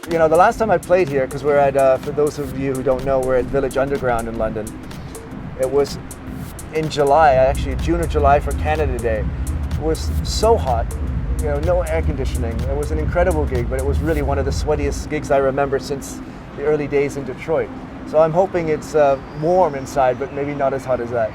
the last time I played here, because we're at, for those of you who don't know, we're at Village Underground in London. It was in July, actually June or July for Canada Day. It was so hot, no air conditioning. It was an incredible gig, but it was really one of the sweatiest gigs I remember since the early days in Detroit. So I'm hoping it's warm inside, but maybe not as hot as that.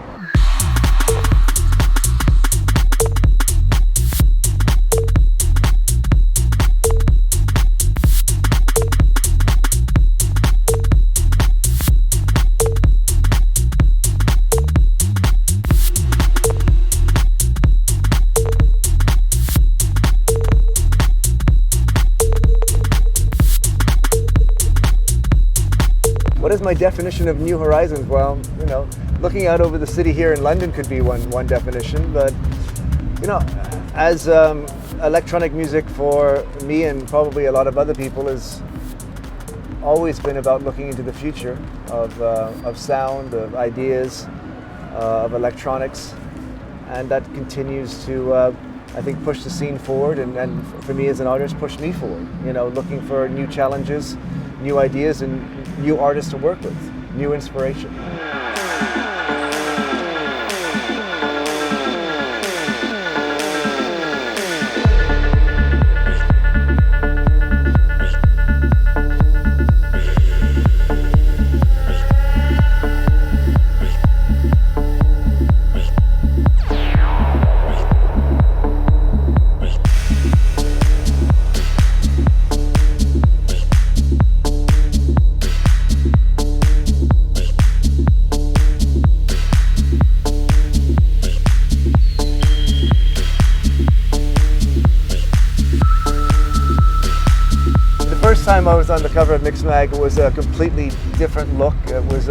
What is my definition of new horizons? Well, looking out over the city here in London could be one definition, but as electronic music for me and probably a lot of other people has always been about looking into the future of sound, of ideas, of electronics, and that continues to I think push the scene forward, and for me as an artist, push me forward. Looking for new challenges, new ideas, and new artists to work with, new inspiration. The first time I was on the cover of Mixmag, it was a completely different look. It was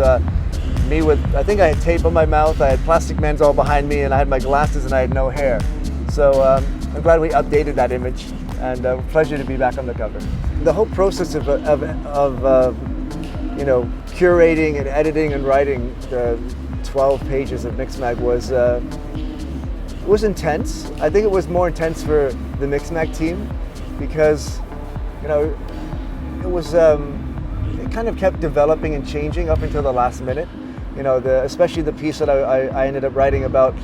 me with, I think I had tape on my mouth, I had plastic mens all behind me, and I had my glasses and I had no hair. So I'm glad we updated that image, and a pleasure to be back on the cover. The whole process of curating and editing and writing the 12 pages of Mixmag was intense. I think it was more intense for the Mixmag team because it kind of kept developing and changing up until the last minute. Especially the piece that I ended up writing about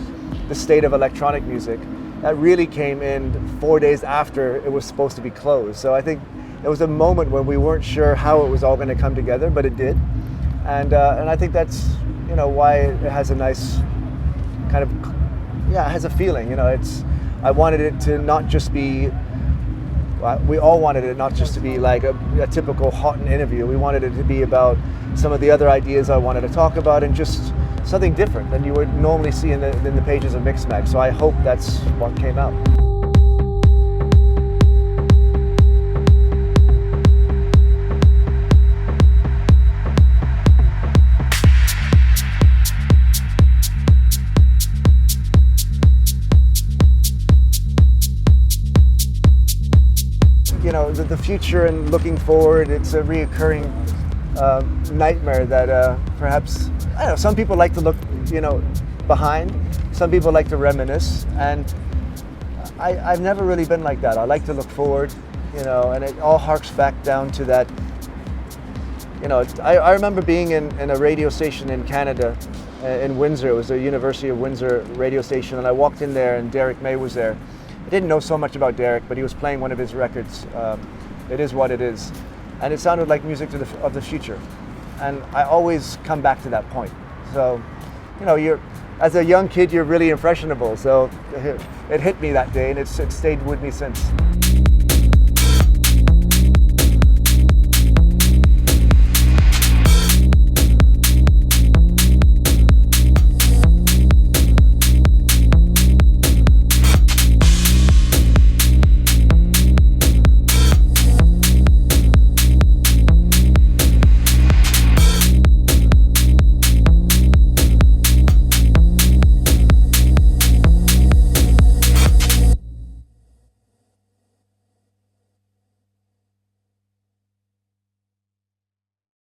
the state of electronic music, that really came in 4 days after it was supposed to be closed. So I think it was a moment when we weren't sure how it was all going to come together, but it did. And I think that's why it has a nice kind of, it has a feeling. I wanted it to not just be, we all wanted it not just to be like a typical Hawtin interview. We wanted it to be about some of the other ideas I wanted to talk about and just something different than you would normally see in the pages of Mixmag. So I hope that's what came out. The future and looking forward, it's a reoccurring nightmare that perhaps, some people like to look, behind, some people like to reminisce, and I've never really been like that. I like to look forward, and it all harks back down to that, I remember being in a radio station in Canada, in Windsor. It was the University of Windsor radio station, and I walked in there and Derek May was there. I didn't know so much about Derek, but he was playing one of his records, It Is What It Is, and it sounded like music of the future, and I always come back to that point. So, as a young kid, you're really impressionable, so it hit me that day, and it's stayed with me since.